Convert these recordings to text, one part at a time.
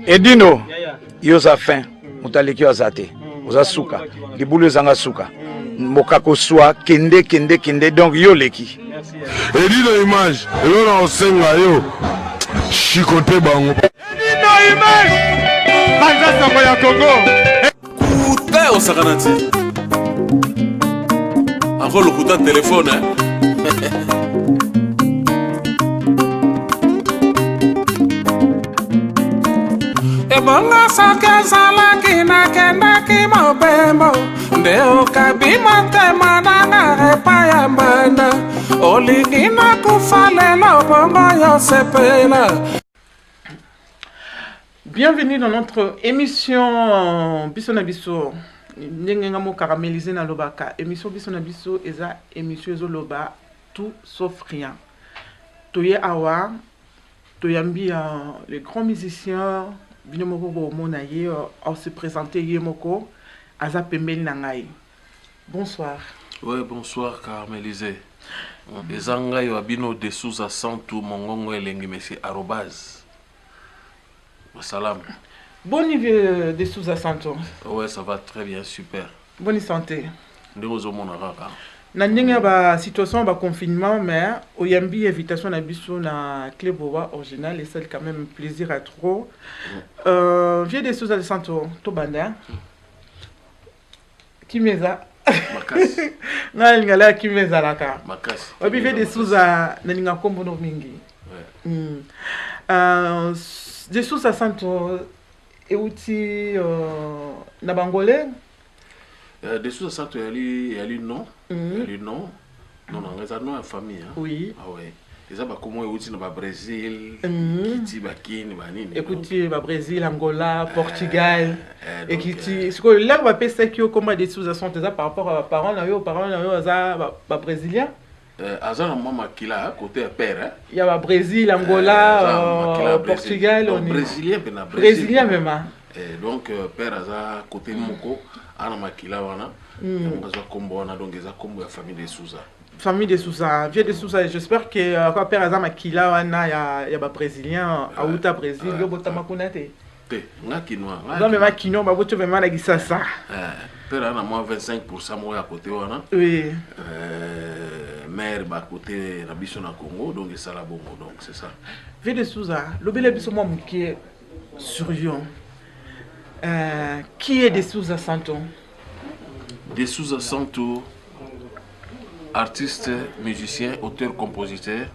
Edino, yoza fin, mutaleki azate, oza suka, libulu zanga suka, mokako swa, kende, donc yo leki. Edino image, yo na osenga yo, chikote bango. Edino image, banza sango ya Congo. Kuta osakanati. Encore le kuta téléphone, Ebonga sake salaki na kendaki mobembo Ndeo kabima tema na repa ya mbanda Olingi na kufalelo bongo yosepela. Bienvenue dans notre émission Biso na Biso. Ndenge nga mo caramélisé na lobaka. Émission Biso na Biso eza émission ezo loba tout sauf rien. Toye awa, toyambi les grands musiciens Binomoko Monaye, on se présentait Yemoko, Aza Pembel Nangaï. Bonsoir. Oui, bonsoir, caramélisé. Ezanga yo abino de Souza Santou, mongongo elengi, monsieur arrobase. Salam. Bon niveau de Souza Santou. Ouais, ça va très bien, super. Bonne santé. Ndegozo monaraka. Na ndenge ba situation ba confinement mais oyambi invitation na biso na Club Boa original et c'est quand même plaisir à trop. Vieux de Souza Santou to banda. Kimeza. Makasi. Na ngala kimeza laka. Makasi. Obi vieux de Souza na ninga kombo no mingi. Ouais. De Souza Santou euti na bangolais. De Souza Santou il y a non. Il y a non. Non, non, il y a non en famille. Oui. Ah ouais. Les gens comment euti na Brésil, Kiti bakini banini. Écoutez, Brésil, Angola, Portugal. Et Kiti, ce que là on va penser que comment des Souza Santou par rapport à parents na yo za ba brésilien. Azana mama kila côté père. Il y a Brésil, Angola, Portugal, on est brésilien ben brésilien même. Donc père aza côté moko ana makila wana. On aza kombo wana donc eza kombo ya famille de Souza. Famille de Souza, vieux de Souza, j'espère que quand père aza makila wana ya ba brésilien a uta Brésil yo botama kunate. Te nga kinwa. Non mais ma kino ba boto vraiment na gisasa. Père ana moins 25% mo ya côté wana. Oui. Mère ba côté na biso na Congo donc ça la bongo donc c'est ça. Vieux de Souza, lobele biso mo mukie survient. Qui est de Souza Santou? De Souza Santou, artiste, musicien, auteur, compositeur.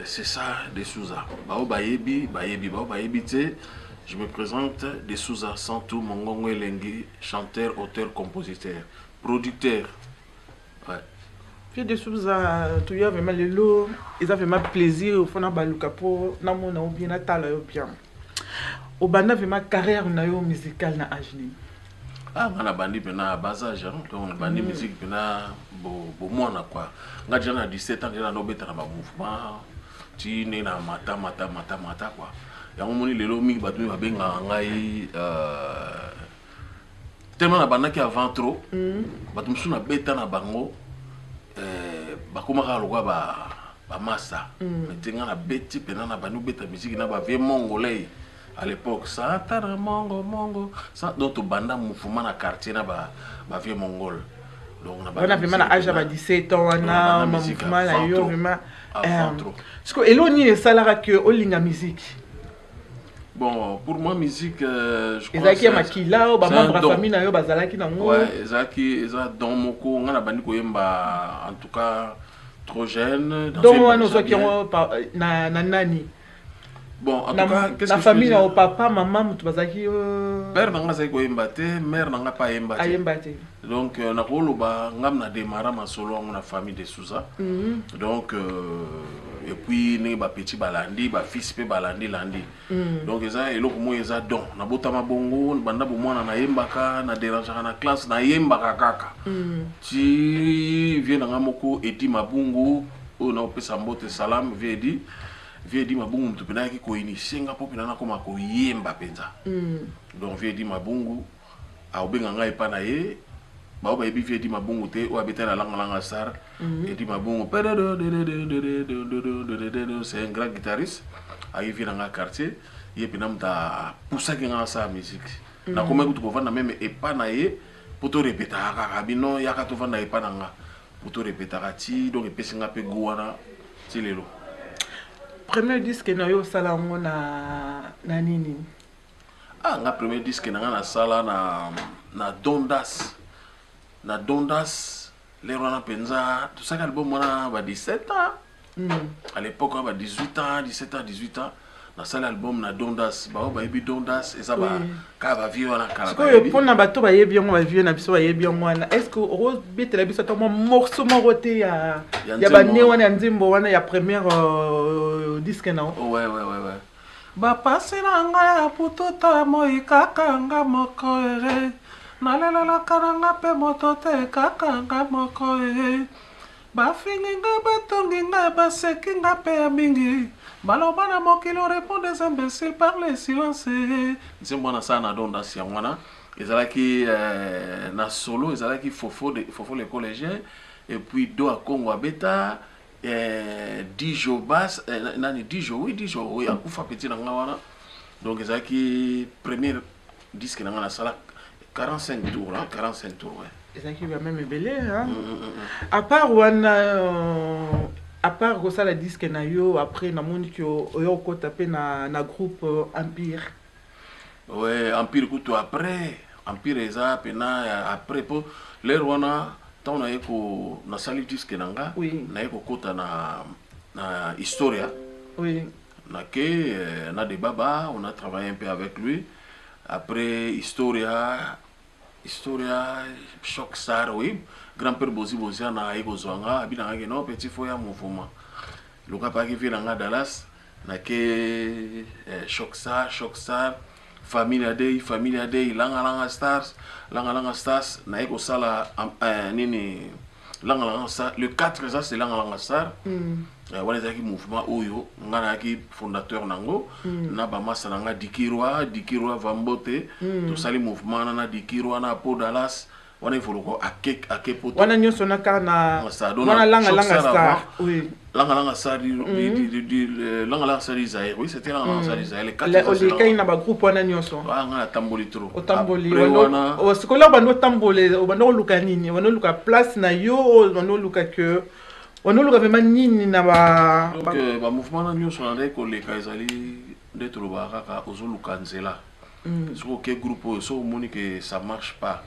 C'est ça, de Souza. Bao bayebi, je me présente de Souza Santou, mongongo elengi, chanteur, auteur, compositeur, producteur. Ouais. Puis de Souza, tu y as vraiment le lot, ils ont vraiment plaisir au fond de baluka pour namona ou bien natala ou bien. Au banda vraiment carrière na yo musicale na ajni. Ah, on a bandi pena basage, donc on a bandi musique pena bo mwana quoi. Nga jana 17 ans déjà no beta na ba mouvement. Ti ne na mata quoi. Ya ngomoni lelo mingi batu ba benga ngai tellement na banda ki avant trop. Batu musu na beta na bango bakoma ka lokwa ba massa. Metenga na beti pena na banu beta musique na ba vie mongolais. À l'époque, ça tara mongo, ça d'autres bandes mouvement na quartier na ba vieux mongol. Donc on a vraiment na âge à 17 ans on a mouvement là yo vraiment parce que eloni salara que olinga musique. Bon, pour moi musique je crois ezaki makila ba membre de famille na yo bazalaki na ngo. Ouais, ezaki don moko ngana bandi ko yemba en tout cas trop jeune dans donc on soit qui na nani. Bon, en tout cas, qu'est-ce que la famille, au papa, maman, tu vas dire. Père n'a pas émbaté, mère n'a pas émbaté. Donc, on a on a démarré ma solo en famille de Souza. Donc, et puis, on a petit balandi, fils pe balandi landi. Donc, ça, et l'autre moi, ça don. Na botama bongo, banda bo moi na yembaka, na dérange na classe, na yembaka kaka. Si vient na moko eti mabungu, on a pesa mbote salam, vedi. Vie di mabungu mtu pena ki ko initier nga po pena na koma ko yemba penza. Donc vie di mabungu a obenga nga epa na ye ba ba ebi vie di mabungu te o abeta na langa sar et di mabungu c'est un grand guitariste arrivé dans le quartier et puis nous ta poussa qui nga sa musique na comme que tu vas même et pas naé pour te répéter rabino ya ka to vanda e pas nanga pour te répéter ti donc et puis nga pe goana ti lelo premier disque na yo sala ngo na nini nga premier disque na sala na Dondas les rona penza tout ça album mona ba 17 ans à l'époque ba 18 ans 18 ans na sala album na Dondas ba yebi Dondas et ça ba ka ba vieux na kala ba yebi pona bato ba yebi ngo ba vieux na biso ba yebi ngo wana est-ce que rose bete la biso to morceau moroté ya ba ne wana nzimbo wana ya première disque na ouais ba passé na nga pututa moi kaka nga moko nalela karanga pe motote kaka nga moko bafingi nga batongi nga baseki nga pe ya mingi baloba na mokili répond des imbéciles par les silences nzembo na sa na Dondas ya wana ezalaki na solo ezalaki fofo les collégiens et puis do a Congo abeta Dijo bass nani Dijo oui akufa petit na nga wana donc ezalaki premier disque na nga na sala 45 tours ouais. Ça qui va même belé hein. À part ça disque na yo après na moni que yo ko tapé na groupe Empire. Ouais, Empire kuto après Empire eza pena après pour les wana tant na eko na sali disque nanga na eko kota na Historia. Oui. Na ke na de baba on a travaillé un peu avec lui. Après Historia Choc Star oui grand-père Bozi na ego zwanga abina ngé no petit foya mouvement le cas pas qui vient nga Dallas na ke Choc Star Family Day langa stars na ego sala nini langa star le 4 ça c'est langa star wana ezalaki mouvement oyo nga nayaki fondateur nango na bamasa na nga dikirwa vambote tosali mouvement na dikirwa na po Dallas wana ifoloko ake poto wana nyonso na ka na wana langa star oui langa star langa star Isaïe oui c'était langa star Isaïe les 4 les kay na ba groupe wana nyonso nga na tamboli trop otamboli wana o sikola bando tambole o bando luka nini bando luka place na yo bando luka que on nous vraiment nini na ba donc ba mouvement na nyonso na ndeko le kaizali d'être le baraka ozolu kanzela so que groupe so moni que ça marche pas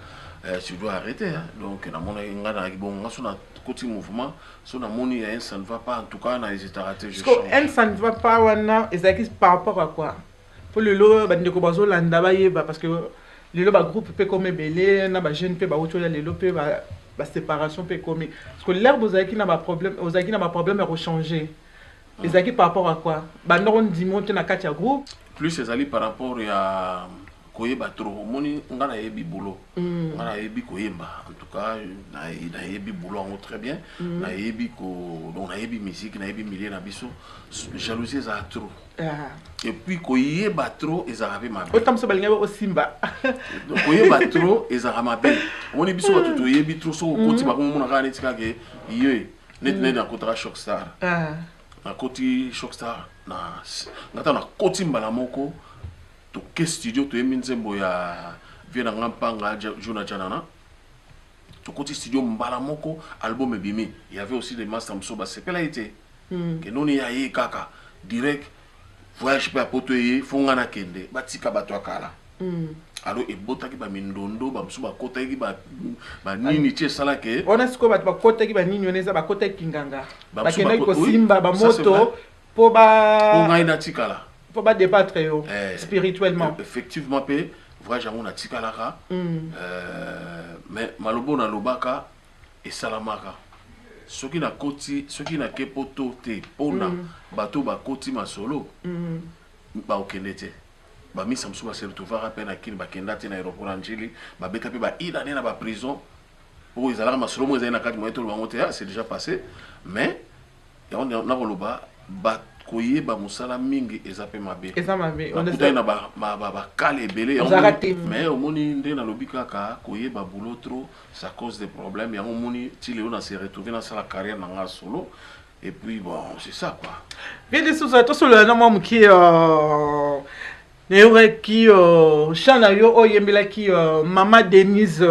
tu dois arrêter hein. Donc na mona nga na bon nga so na côté mouvement so na moni ça ne va pas en tout cas na hésiter à rater je change ça ne va pas wana ezaki par rapport à quoi pour le lo ba ndeko bazo landa ba yeba parce que le lo ba groupe pe comme belé na ba jeune pe ba otola le lo pe ba la séparation peut commis parce que l'herbe aux aki n'a pas problème à rechanger les aki par rapport à quoi bah non on dit monter na katia groupe plus c'est allé par rapport à koyeba trop moni ngana yebi boulot ngana yebi koyeba en tout cas na yebi boulot en très bien na yebi ko donc na yebi musique na yebi milieu na biso jalousie ça trop et puis koyeba trop ezarabe ma belle autant ça balinga au simba donc koyeba trop ezara ma belle moni biso ba tout yebi trop so koti ba ko mona ka netika ke yé net na kotara Choc Star na koti Choc Star na ngata na koti mbala moko to ke studio to yemi nzembo ya viena ngampanga jona chanana to koti studio mbala moko album ebimi il y avait aussi des masters mso ba sepela été que noni ya ye kaka direct voyage pa potoye fonga na kende batika bato akala alors ebota ki ba mindondo ba mso ba kota ki ba nini tie sala ke on est ce que ba kota ki ba nini oneza ba kota kinganga ba kenda ko simba ba moto po ba on a ina tikala faut pas débattre spirituellement effectivement pe voyage on a tikala mais malobo na lobaka et salamaka soki na koti soki na kepoto te pona bato ba koti masolo ba okendete ba misa msuba se retrouver à peine akini ba kendate na aéroport Angeli ba beta pe ba ida na ba prison pour ils allaient masolo mo na kati mo eto lo c'est déjà passé mais on na koloba ba koye ba musala mingi ezape mabe on est na ba kale belé mais au moni ndé na lobika ka koye ba boulot trop ça cause des problèmes ya moni ti léo na se retrouver dans sa carrière na nga solo Et puis bon, c'est ça quoi. Bien des sous tout sur le nom qui qui chana yo oyembela qui Maman Denise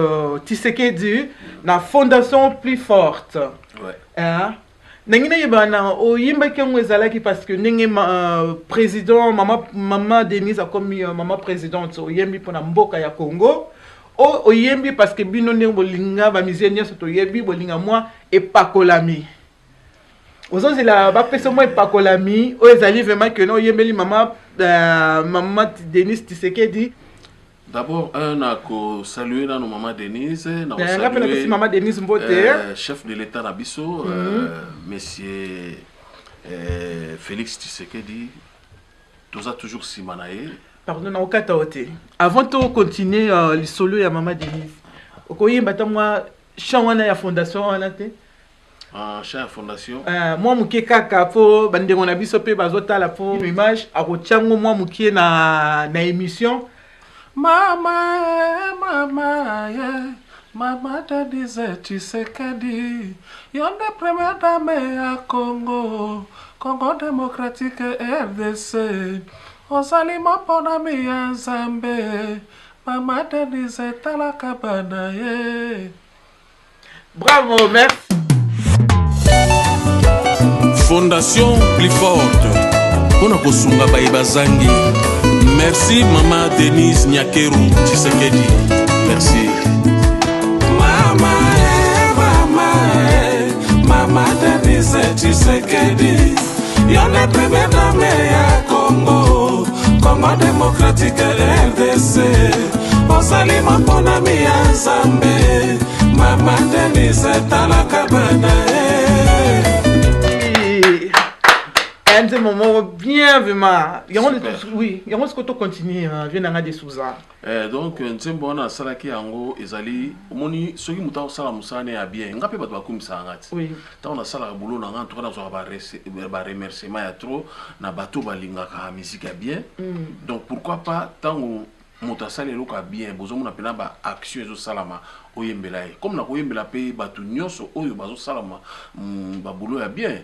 Tshisekedi na fondation plus forte. Ouais. Hein? Nengina yebana oyimba ke ngwezalaki parce que nenge président Maman Denise a comme maman présidente oyembi pona mboka ya Congo. Oyembi parce que bino ne bolinga ba misenia soto yebi bolinga moi et pakolami. Aujourd'hui la ba pesa moi et pakolami o ezali vraiment que non yembeli Maman Denise Tshisekedi. D'abord, un a salué dans nos Maman Denise, salué Maman Denise Mbote, chef de l'État Nabiso, monsieur Félix Tshisekedi, tous a toujours Simanae. Pardon, na okata ote. Avant de continuer le solo ya Maman Denise, okoyi mbata moi chawana ya fondation wana te. Ah, chef fondation. Moi muke kaka po bandengo na biso pe bazota la po image akochango moi muke na émission. Mama, Maman Denise Tshisekedi, yonde première dame à Congo démocratique RDC. Osali mapona mi ya Nzambe, Maman Denise talakabana ye. Bravo, merci. Fondation plus forte. Pona kosunga baibazangi. Merci Maman Denise Nyakeru Tshisekedi. Merci. Maman Denise Tshisekedi. Yonde première dame ya Congo démocratique RDC. Osali mapona mi ya Nzambe, Maman Denise talakabana. Un moment bien vraiment. Oui, il y a ce que tu continues, viens à des sous-ans. Donc, nzembo na salaki yango ezali omoni soki muta osala musane ya bien ngape bato bakumisa ngati. Oui. Tant na sala boulot na ngant na zo ba remerciement ya trop na bato balingaka musique ya bien. Donc pourquoi pas tant muta sala eloka bien bozo mona pena ba action ezo salama oyembela e. Comme na koyembela pe bato nyonso oyo bazo salama ba boulot ya bien.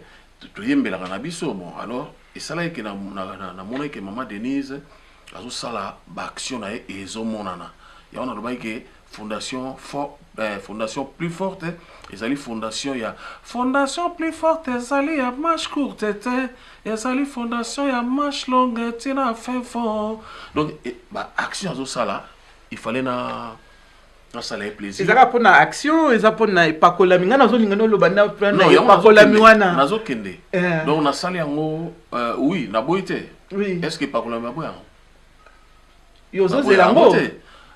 Toyembela na biso bon alors et ça là que na mona que Maman Denise azo sala ba action na e ezo monana ya on a le que fondation plus forte ezali fondation ya fondation plus forte ezali ya marche courte ezali fondation ya marche longue tina fin fond donc ba action azo sala il fallait na ça l'a plaisir. Ils ont na action, ils ont na pakolami. Nga nazo lingano lo bana prendre pakolami wana. Nazo kende. Donc na sali yango oui, na boite. Oui. Est-ce que pakolami ba boyango? Yozo zelango.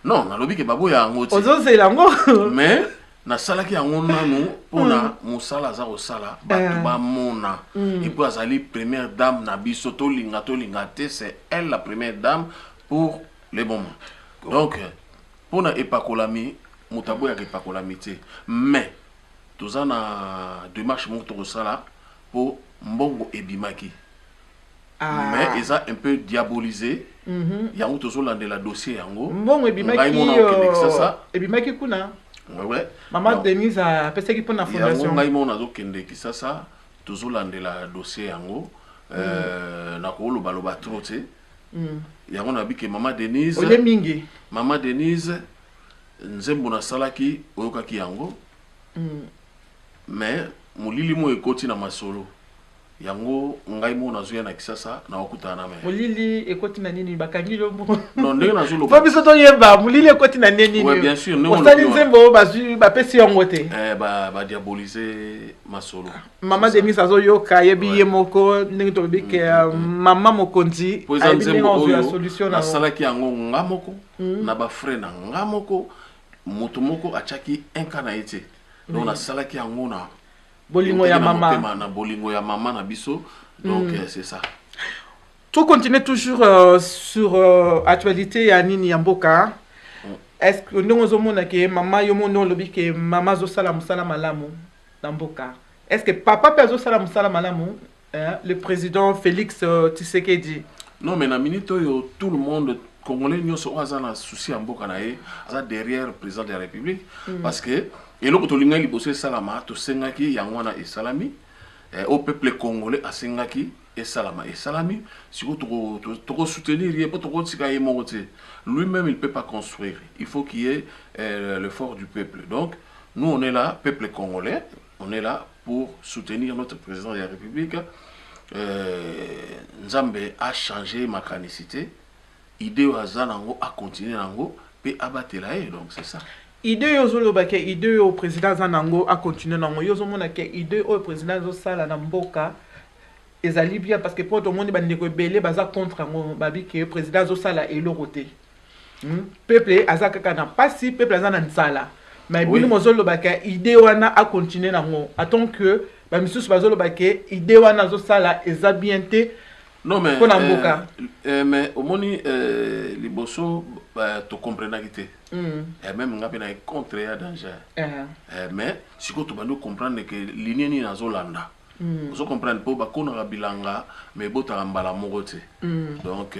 Non, na lobi ke babo yango. Ozo zelango. Mais na salaki yango nanu pona musala za osala batu ba mona. Et puis azali première dame na biso to linga te, c'est elle la première dame pour les moments. Donc pona epakolami mutabo ya epakolami te mais toza na démarche mo to sala pour mbongo ebimaki mais ils a un peu diabolisé yango tozo landela dossier yango mbongo ebimaki kuna ouais Maman Denise a pesaki pona fondation yango ngai mo nazo kende kisasa tozo landela dossier yango na ko lo baloba trop te yango na bike Maman Denise ole mingi Maman Denise nzembo na salaki oyokaki yango mais mulili mo ekoti na masolo yango ngai mo nazoya na kisasa na okutana na me mulili ekoti na nini bakangi lo mo non ndenge nazolo fa biso to yeba mulili ekoti na nini oui bien sûr non osali nzembo ba pesi yango te ba diaboliser masolo Maman Denise azo yoka yebi ye moko ndenge to bike mama mokonzi ayebi nzembo oyo solution na salaki yango ngamoko na ba frère na ngamoko moto moko achaki enkana ete donc na salaki yango na bolingo ya mama na bolingo ya mama na biso donc c'est ça. Tout continue toujours sur actualité ya nini ya mboka. Est-ce que nous avons que maman yomono lobi que maman zo sala musala malamu na mboka? Est-ce que papa peut zo sala musala malamu le président Félix Tshisekedi? Non mais na minute yo tout le monde congolais nyonso aza na souci ya mboka na ye aza derrière le président de la République parce que eloko tolinga liboso esalama tosengaki yango wana esalami au peuple congolais asengaki esalama esalami siko toko soutenir yepo toko tika ye mongote lui-même il peut pas construire, il faut qu'il y ait l'effort du peuple. Donc nous on est là, peuple congolais, on est là pour soutenir notre président de la République. Nzambe a changé ma canicité, idée au Zanango a continué nango pe abatela e, donc c'est ça. Idée yozolobake idée au président Zanango a continué nango yozomona ke idée au président zo sala na mboka ezali bien parce que pour tout le monde bandeko belé baza contre ngo babi ke président zo sala eloroté. Peuple azaka na pasi peuple azana nsala. Mais bino mozolobaka idée wana a continué nango attend que ba misusu bazolobake idée wana zo sala eza bien te. Non mais mais au moni liboso to comprendre kité. Même ngapi na contre ya danger. Mais si ko to bando comprendre que ligne ni nazolanda. Vous comprenez pas ba kona bilanga mais bota mbala mogote. Donc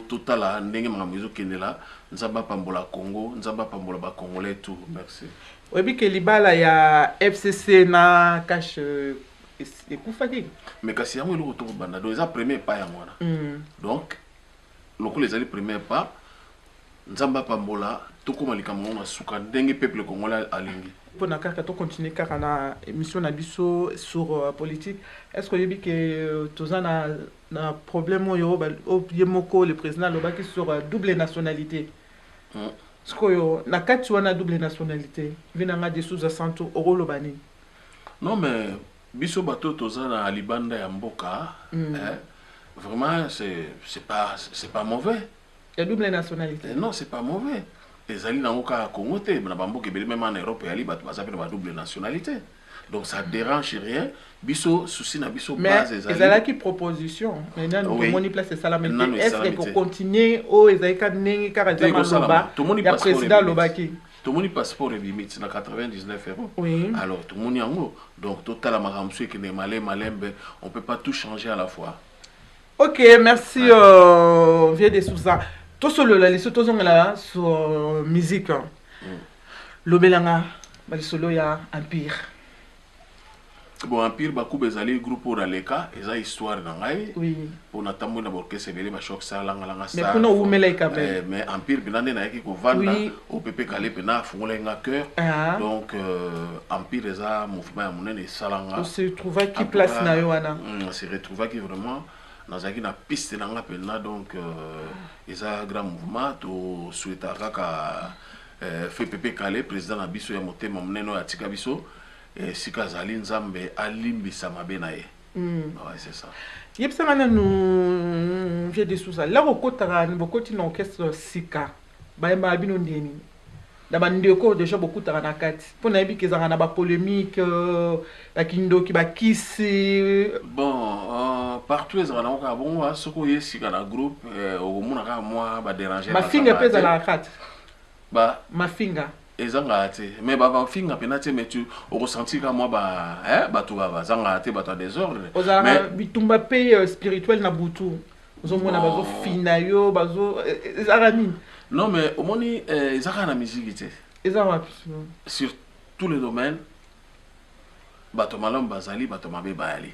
totala ndenge mamazo kendela nzamba pambola Congo, nzamba pambola ba congolais tout. Merci. Obi ke libala ya FCC na cache ekufaki. Mais kasi yango eloko to banda donc eza premier pas ya mwana. Donc loko les ali premier pas nzamba pambola tokoma likambo na suka ndenge peuple congolais alingi. Pour na kaka to continuer kaka na émission na biso sur politique. Est-ce que yobi ke tozana na problème yo yemoko le président lobaki sur double nationalité. Ce que yo na kati wana double nationalité vinanga de sous santo orolobani. Non mais biso bato tozana libanda ya mboka vraiment c'est pas mauvais. La double nationalité. Non, c'est pas mauvais. Les alliés dans le cas Congo, même en Europe, il y a la double nationalité. Donc ça dérange rien. Biso souci na biso base ezali. Mais ezalaki proposition. Maintenant nous moni place ça la même. Est-ce que pour continuer au ezalika nengi karazama loba. Ya président lobaki. Tout le monde passeport est limite na 99 €. Oui. Alors tout le monde yango. Donc total la maramsou qui n'est malin on peut pas tout changer à la fois. OK, merci Vieux de Souza. Tout sur le liste tout là sur musique. Lobelanga balisolo ya Empire. Bon Empire baku bezali groupe pour Aleka, eza histoire na ngai. Oui. Pour natambo na orchestre belé ba choc ça langa mais pour nous umela ikabe. Mais Empire binande na yaki ko vanda au PP Calais pena fungola nga cœur. Donc Empire eza mouvement ya monene salanga. On se trouva qui place na yo wana. On se retrouva qui vraiment nazaki na piste na nga pena donc eza grand mouvement to souhaita kaka fait PP Calais président na biso ya motema monene ya tika biso sika zali nzambe alimbisa mabe na ye. Ouais, c'est ça. Yebsanga nous Vieux de Souza la kokotara ni bokoti na orchestre sika bayamba bino ndeni da bandeko déjà beaucoup na kati pona yebi kezanga na ba polémique la kindoki ba kisi bon partout ezanga na ka bon soko yesika na groupe au mona ka moi ba déranger ma finga pesa la kati ba ma finga ezanga ate mais ba finga penate mais tu au ressenti ka moi ba bato ba zanga ate bato désordre mais bitumba pe spirituel na butu ozomona bazo fina yo bazo ezarani. Non mais au moni ezaka na musique té sur tous les domaines bato malam bazali bato mabe baali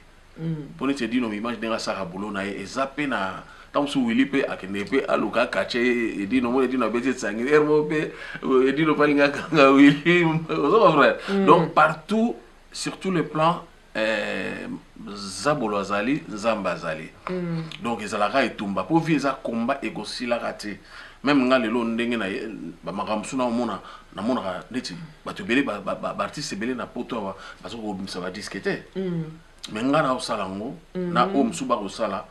pour ne te dire nos images denga saka boulot na ezape na tant sou Willy pe akende pe aluka kache et dit no mo dit no bete sangi ermo pe et dit no palinga kanga Willy frère. Donc partout sur tous les plans zabolo azali nzamba azali. Donc ezalaka etumba po vie eza combat egosila raté. Même nga lelo ndenge na ba makamsu na mona na mona neti bato belé ba artiste belé na poto bazo ko bimsa ba disquete. Mais nga na osalango na omsu ba osala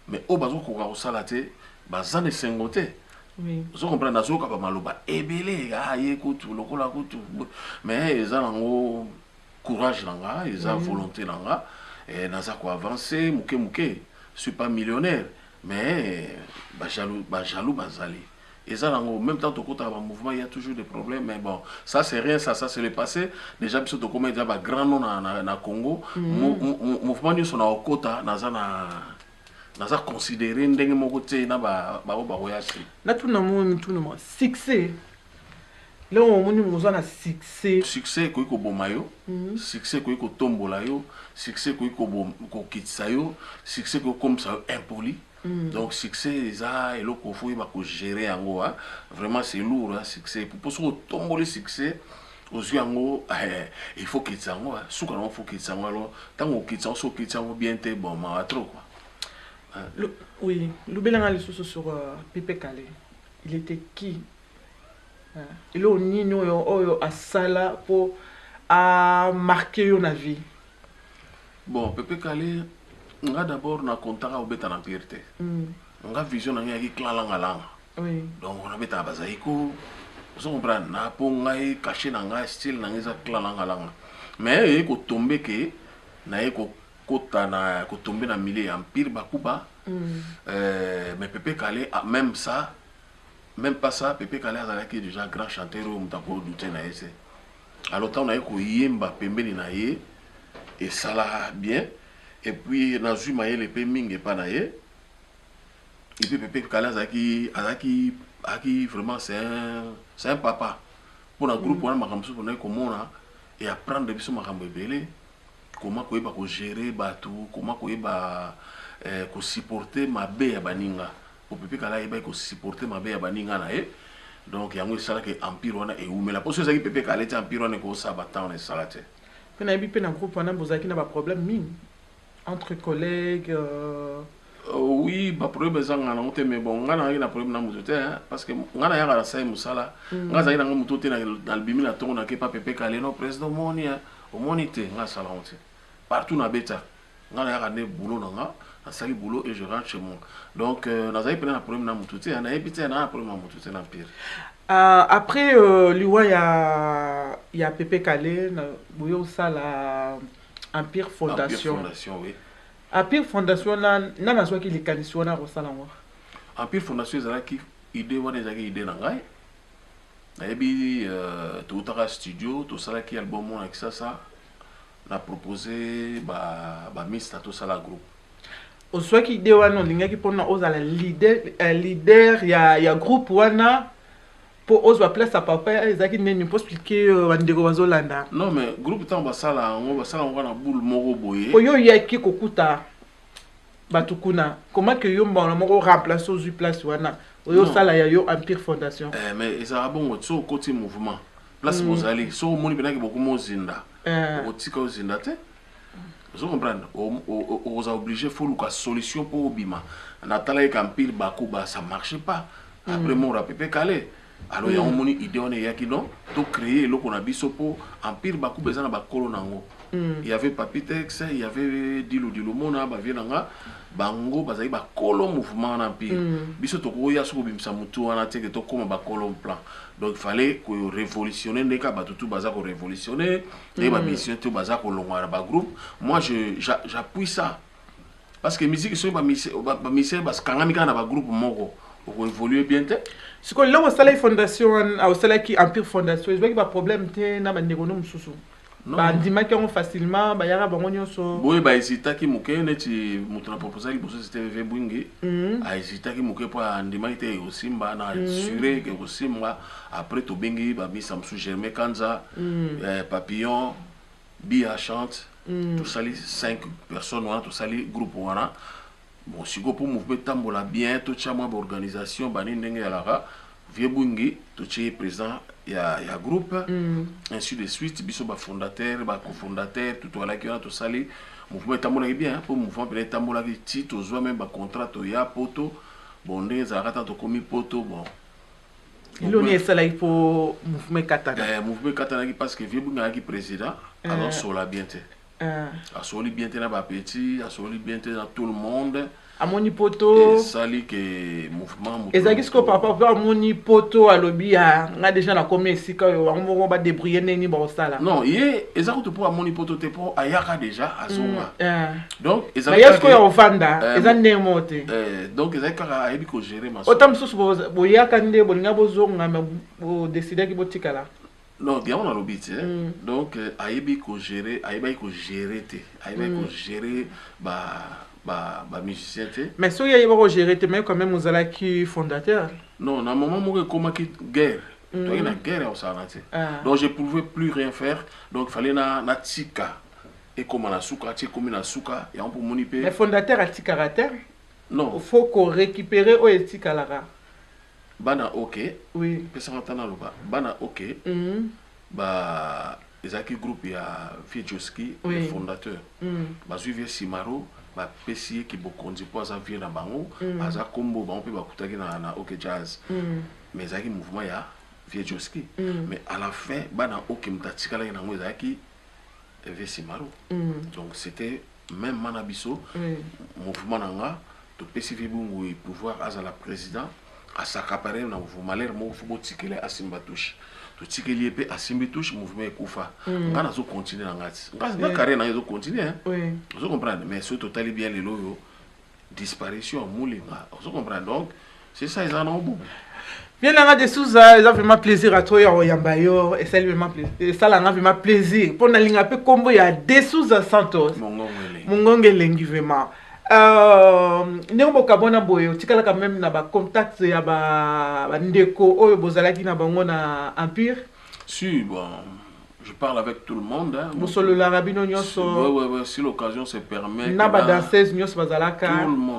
mais o bazo ko ka osala te bazane sengote. Oui. Vous comprenez nazo ka ba maloba ebele ga ye kutu lokola kutu mais ezango courage nanga, eza volonté nanga et naza ko avancer muke je suis pas millionnaire mais jaloux bazali et ça en même temps au mouvement il y a toujours des problèmes mais bon ça c'est rien ça c'est le passé déjà biso to comment déjà ba grand nom na Congo mouvement ni sona okota naza considérer ndenge moko te na ba royasi na tout na mo succès là on nous a succès succès koyi koboma yo succès koyi kotombola yo succès koyi kokitisa yo succès koyi komisa yo impoli donc succès eza eloko fo yeba kogérer yango vraiment c'est lourd succès pour so kotombola succès ozwi yango il faut kitisa yango suka nango faut kitisa yango alors ntango okitisa yango so okitisa yango bien te bon mawa trop quoi. Oui, Loubelanga le sur Pépé Calé. Il était qui? Il est au Nino à Sala pour marquer une vie. Bon, Pépé Calé, on a d'abord na contact au bêta empire. On a vision na qui clalanga langa. Oui. Donc on a bêta bazaiko. Vous comprenez? Na pongai caché na nga style na ngeza clalanga langa. Mais il ko tomber que na ko kota na ko tomber na milieu empire bakuba. Mais Pépé Calé même ça. Même pas ça, Pépé Calé a déjà grand chanteur au Moutako douté na ese. Alors tant on a ko yemba pembeni na ye et ça l'a bien et puis na zui maye le pe mingi pa na ye. Et puis Pépé Calé aki vraiment c'est un papa. Pour un groupe on makamso pour na komona et apprendre biso makambo ebele comment ko yeba ko gérer batu, comment ko yeba ko supporter mabe ya baninga. Pour Pépé Calé il faut supporter ma belle baninga na e donc yango sala que empire wana e umela parce que ça Pépé Calé empire wana ko sabata on sala te pe na bi pe na groupe wana bozaki na ba problème mine entre collègues oui ba problème zanga na ote mais bon ngana na problème na muto te parce que ngana ya na sai musala ngaza ina muto te na albimi na tongo na ke pa Pépé Calé no président monia au monité nga sala onte partout na beta ngana ya ne boulot na nga à sali boulot et je rentre chez moi. Donc, nous avons pris un problème dans mon tout, on a évité un problème dans mon tout, c'est l'empire. Après, il y a Pépé Calé, il y a aussi l'Empire Fondation. Empire Fondation, oui. Empire Fondation, il y a des candidatures au salon. Empire Fondation, il y a des idées, il y a des idées, tout le studio, tout ça qui est album, ça, on a proposé, Miss, tout ça, la groupe. Au soit qui dit wana linga qui pona oza la leader ya groupe wana pour oza place à papa ezaki neni pour expliquer bandeko bazolanda. Non mais groupe tant basala on na boule moko boye. Po yo yaki kokuta batukuna comment que yo mbona moko remplacer ozu place wana oyo sala ya yo Empire Fondation. Mais ça bon so côté mouvement place bozali so moni benaki beaucoup mozinda. Otika ozinda te. Vous comprenez? On a obligé de faire une solution pour Obima. Nathalie Campil Bakuba, ça ne marche pas. Après, mon Pépé Calé. Alors, il y a une idée, on est qui non? De créer le qu'on a vu pour Empire Bakuba, ça n'a pas colonango. Il y avait Papitex, il y avait Dilo Mona, Bavienanga, Bango, Bazaï, Bakolo mouvement en Empire. Biso Toko, Yasu, Bimsamutu, on a été comme Bakolo plan. Donc il fallait qu'on révolutionne les cas, tout bazar qu'on révolutionne, les mission tout bazar qu'on l'onga ba groupe. Moi j'appuie ça parce que musique sur ba mission parce qu'en amika na ba groupe moko pour évoluer bien te. Ce que là au Salai Fondation au Salai qui Empire Fondation, je vois qu'il y a problème te na ba négono mususu. Ba ndima ki on facilement ba yara bango nyonso. Boye ba hésita ki muke neti mutuna proposal boso c'était ve bungi. A hésita ki muke pour ndima ite osimba na assurer que osimba après to bengi ba bisa msu Germain Kanza Papillon Bia chante tout ça les 5 personnes tout ça les groupe wana. Bon si go pour mouvement tambola bien tout ça moi organisation ba ni ndenge alara vie bungi tout ci président il y a groupe ainsi de suite biso ba fondateur ba cofondateur tout voilà qui on a tout ça les mouvement tambola bien pour mouvement peut tambola qui titre aux même ba contrat to ya poto bon ndenge za rata to komi poto bon il on est ça là pour mouvement katana mouvement katana parce que vie bunga qui président alors sola bien te a soli bien te na ba petit a soli bien te dans tout le monde à moni poto sali que mouvement ezaki sko papa pa moni poto alobi a nga déjà na komi sika yo ngo ba débrouiller neni ba osala non yé ezaki pour moni poto te pour ayaka déjà azonga donc ezaki esko ya ofanda ezan nemote donc ezaki kaka ayebi ko gérer ma otam susu bo yaka nde bolinga bozonga mais bo décider ki botikala non bien on a l'obit donc ayebi ko gérer te ayebi ko gérer ba musicien te mais so ya yeba ko gérer te mais quand même vous allez qui fondateur non na moment mo ko maki guerre Donc il y a une guerre au Sanate. Donc je ne pouvais plus rien faire. Donc il fallait na tika. Et comme na souka, tu comme na souka, et on peut moniper. Le fondateur a tika rater? Non. Il faut qu'on récupère au tika lara. Bana ok. Oui. Pesantana loba. Bana ok. Bah les acquis groupe il y a Fiedjoski, le fondateur. Bah suivre Simaro. Ba pesi qui bokondi po za vie na bango aza kombo ba on peut ba kutaki na OK Jazz mais ça qui mouvement ya Viedjoski mais à la fin ba na OK mtatika la na ngo za ki Vesimaro donc c'était même manabiso mouvement nanga to pesi vibungu et pouvoir aza la président à s'accaparer na mouvement l'air mo faut tikele asimba touche to tikeli pe asimbi touche mouvement ekufa ngana zo continuer ngati ngasi carrière na zo continuer oui vous comprenez mais ce total bien les loyo disparition moulinga vous comprenez donc c'est ça ils en ont bon bien là de Souza ils ont vraiment plaisir à toi yamba yo et ça vraiment plaisir et ça là vraiment plaisir pour na linga pe combo ya de Souza Santos mongongele lengi vraiment ndeko kabona boyo tikala quand même na ba contact ya ba ndeko oyo bozalaki na bango na Empire. Si bon je parle avec tout le monde hein. Musolo la rabino nyonso. Ouais si l'occasion se permet. Na ba danseuse nyonso bazalaka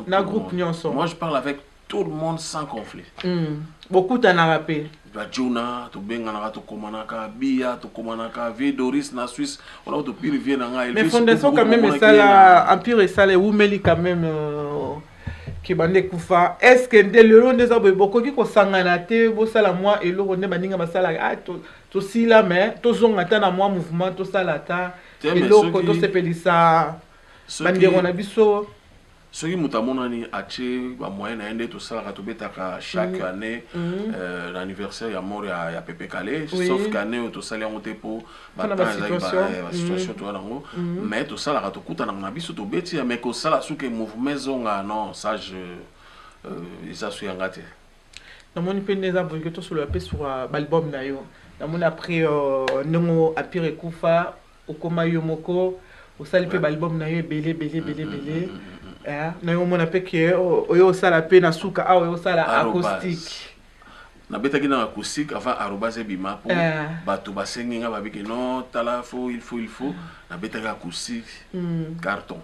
na groupe nyonso. Moi je parle avec tout le monde sans conflit. Beaucoup t'en a rappelé. Juna to bengana to komanaka bia to komanaka Doris na Suisse on a to pire vient na ngai. Mais fondation quand même ça la Empire et ça les Oumeli quand même qui bande kufa est-ce que de le long des abos beaucoup qui ko sangana te bo sala moi et le ronde baninga basala to si la mais to zonga ta na moi mouvement to sala ta et le ko to sepelisa bande on a biso. Ce qui m'a dit ba moyen na ende to sala to betaka chaque année l'anniversaire ya mort ya Pepe Calais sauf qu'année to sala on te pour ba situation to nango mais to sala to kuta na biso to beti mais ko sala suke mouvement zonga non ça je isa su yangate na moni peneza bo que to sur le sur album na yo na moni après nongo apire kufa okoma yo moko o sali pe album na yo belé na yo mona pe ke oyo sala pe na suka a oyo sala acoustique na betaki na acoustique avant arobase bima pour bato basengi nga babike non tala il faut na betaki acoustique carton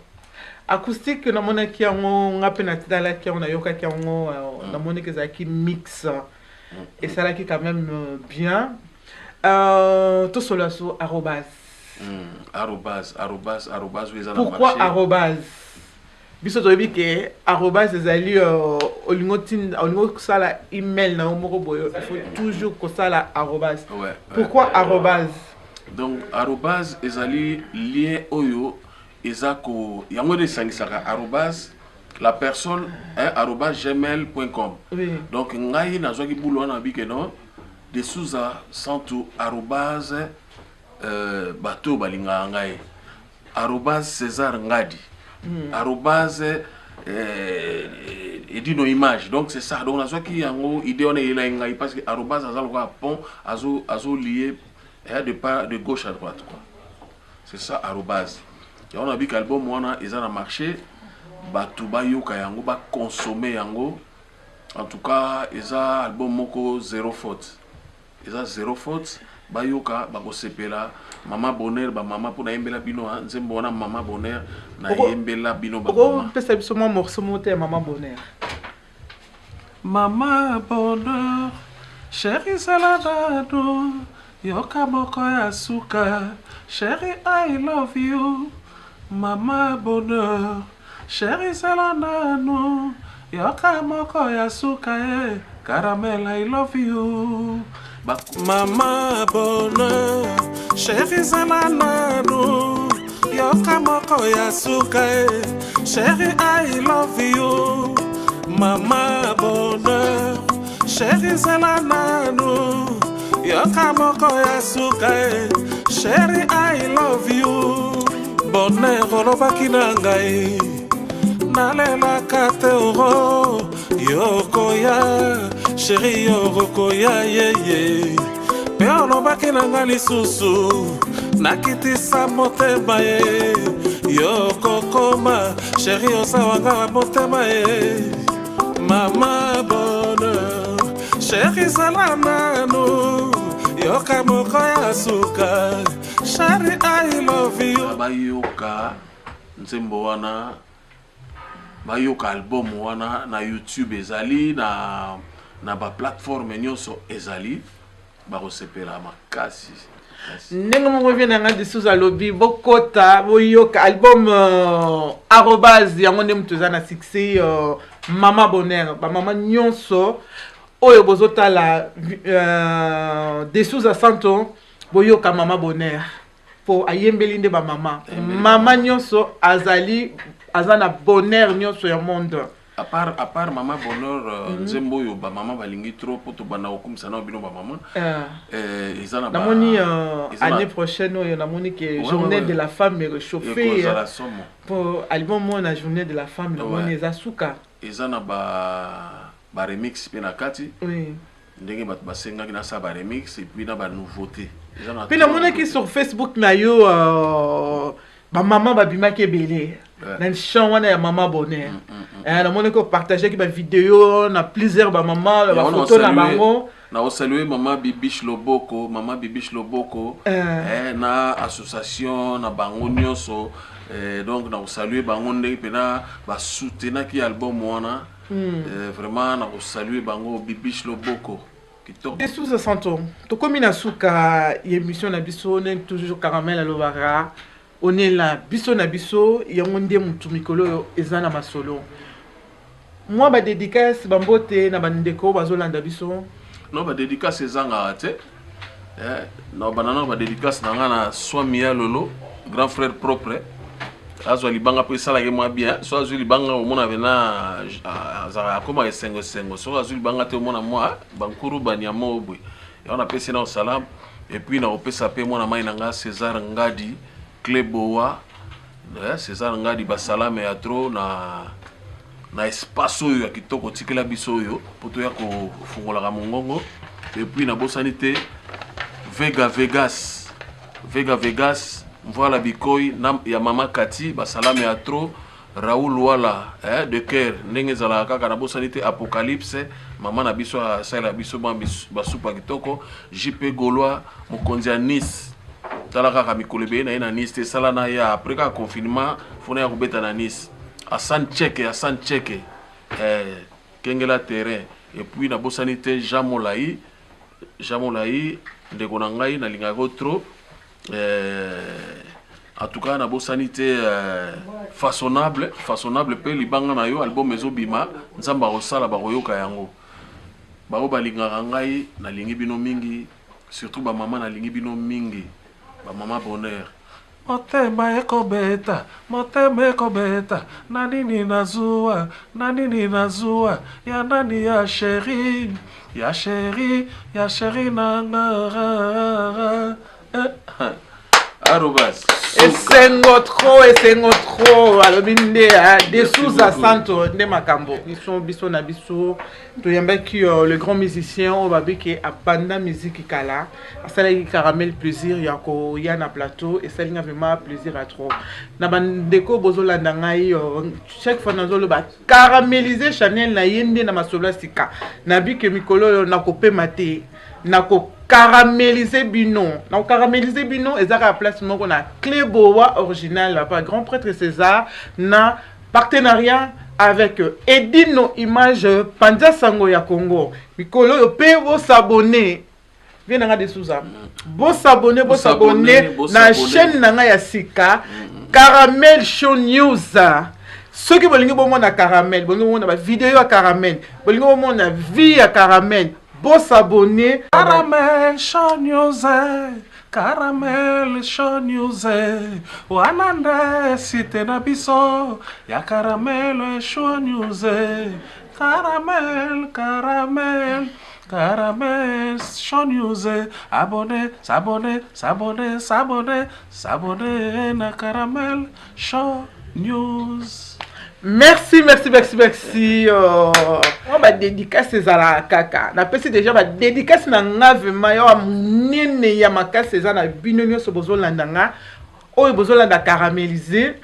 acoustique na mona ki yango nga pe na tala ki on a yoka ki yango na mona ke za ki mix et ça là qui quand même bien tout cela sur arobase pourquoi arobase biso toyebi ke arobase ezali olingo sala email na omoko boyo il faut toujours ko sala arobase pourquoi arobase donc arobase ezali lien oyo ezako yango de sangisaka arobase la personne @gmail.com donc ngai nazwaki bulo wana bike non de Souza santu arobase bato balinga ngai arobase César Ngadi arobase Edino Image donc c'est ça donc on a soit qui en idée on est là ngai parce que arobase azal quoi pont azo lié de gauche à droite quoi c'est ça arobase et on a vu qu'album wana ils ont marché batu ba yoka yango ba consommer yango en tout cas ils a album moko zéro faute ils a zéro faute ba yoka ba ko sepela mama bonheur ba mama pour na yembela bino nzembo wana mama bonheur na yembela bino ba mama pesa biso mo morceau moté mama bonheur mama bonheur chérie saladado yoka moko ya suka chérie I love you mama bonheur chérie saladado yoka moko ya suka caramel I love you mama bonheur chérie saladado yoka moko ya suka chérie I love you mama bonheur chérie saladado yoka moko ya suka chérie I love you bonheur olobaki na ngai nalelaka te oro yokoya chérie yokoya yeye pe olobaki na ngai lisusu nakitisa motema ye yokokoma chérie osawanga motema ye mama bonheur chérie Chéri Salanano, yoka moko ya suka. Chéri, I love you. Bayoka nzembo wana bayoka album wana na YouTube ezali na ba plateforme nyonso ezali bakosepela makasi. Ndenge moko vient nanga disuza lobby bokota boyoka album arrobase yango nde mutu eza na succès Mama Bonheur ba mama nyonso oyo bozotala Dessouza Santo boyoka Mama Bonheur po ayembeli nde ba mama mama nyonso azana bonheur nyonso ya monde. À part Mama Bonheur, nzembo yo ba mama balingi trop poto bana okumisa na bino ba mama. Ezana ba. Namoni année prochaine oyo namoni que journée de la femme est réchauffée. Pour album mo na journée de la femme namoni ezasuka. Ezana ba remix pe na kati. Oui. Ndenge bat basenga ki na sa ba remix et puis na ba nouveauté. Puis namoni ki sur Facebook na yo ba maman babimaki ebele. Dans chant wana ya Mama Bonheur. Namoni ko partager ki ba vidéo na plusieurs ba maman ba photo na bango. Na saluer Mama Bibiche Loboko, na association na bango nyonso. Donc na saluer bango ndenge pena ba soutenir ki album wana. Vraiment na saluer bango Bibiche Loboko. Dessouza Santo, to komi na suka émission na biso ne toujours caramel à l'ovara. On est là, biso na biso, yango nde mutu mikolo eza na masolo. Moi ba dédicace bambote na bandeko bazolanda biso. Non ba dédicace ezanga te. No banana ba dédicace nanga na Swamia Lolo, grand frère propre. Azwa libanga pe sala ke moi bien, so azwa libanga o mona vena azara koma esengo so azwa libanga te o mona moi bankuru banyamo obwe. Et on a pesi na salam et puis na opesa pe mona mai nanga César Ngadi. Kleboa, César Ngadi basalame ya tro na espace oyo ya kitoko tikela biso oyo poto ya ko fungola mongongo et puis na bosanité Vega Vegas voilà bikoi ya Mama Kati basalame ya tro Raoul Wala de cœur ndenge zala kaka na bosanité Apocalypse mama na biso sala biso basupa kitoko JP Gaulois mokonzi ya Nice. Talaka mikolebe na ina Nice te sala na ya après ka confinement fona ya kubeta na Nice Hassan Cheke kengela terrain et puis na bosanité Jamolai ndeko na ngai na lingako trop en tout cas na bosanité façonnable pe libanga na yo album ezobima nzamba rosala ba koyoka yango ba balingaka ngai na lingi bino mingi surtout ba mama na lingi bino mingi. Mama Bonheur. Motema ekobeta, nanini nazua, ya nani ya chéri nanga. Arrobas. Esengo trop, alobinde Dessouza Santo nde makambo. Biso na biso to yambaki le grand musicien obabiki apanda musique kala. Asala caramel plaisir yako yana plateau et ça linga vraiment plaisir à trop. Na bandeko bozolanda ngai chaque fois nazolo ba caraméliser Chanel na yende na masola sika. Na biki mikolo na kopema te. Nako caraméliser bino. Na caraméliser bino ezaka à place moko na Kleboa original par grand prêtre César na partenariat avec Edino Image Panza Sango ya Congo. Mikolo yo pe vos s'abonner. Viens nga Dessouza. Vos s'abonner na chaîne nanga ya sika Caramel Show News. Ceux qui veulent na caramel, veulent na vidéo à caramel, veulent na vie à caramel. Bon s'abonner. Caramel Show News. Wananda site na biso ya Caramel Show News. Caramel Show News. S'abonner na Caramel Show News. Merci. On va dédicacer à kaka. Na pesi déjà va dédicacer na ngave mayo nene ya makase za na binonyo so bozolanda nga. Oyo bozolanda caramélisé.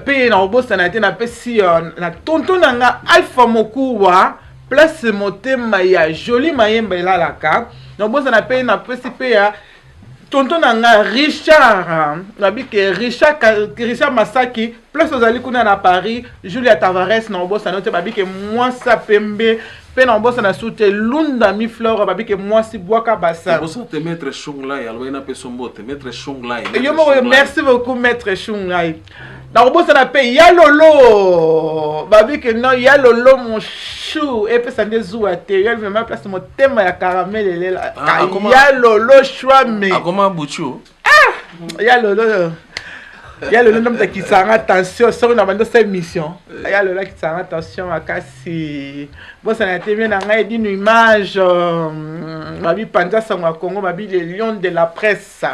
Pe na obosa na te na pesi na tonton nga Alpha Mokuwa place motema ya joli mayemba elalaka na bozana pe na pesi pe ya tonton nanga Richard nabike Richard Masaki place ozali kuna na Paris Julia Tavares na bossa note babike moi sa pembe pe na bossa na soute Lunda mi fleur babike moi si boaka basa bossa te maître Shonglai alwena pe sombote maître Shonglai yo mo merci beaucoup maître Shonglai na bossa na pe ya lolo babike non ya lolo mon chou et pe ça ndezu ate yo vraiment place mon thème ya caramel elela ya lolo choix mais comment buchu ya lolo nom qui s'arrête attention sur une bande de mission ya lolo qui s'arrête attention akasi bon ça a été bien na ngai d'une image babi panja sangwa Congo babi les lions de la presse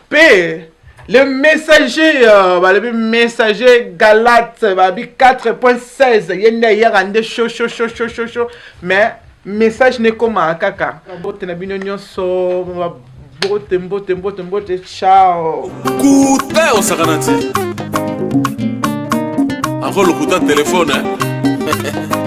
p le messager le messager Galate babi 4.16 yenda hier ande chaud mais message ne koma kaka bote na bino nyonso mbote ciao kuta osakanati encore le kuta téléphone hein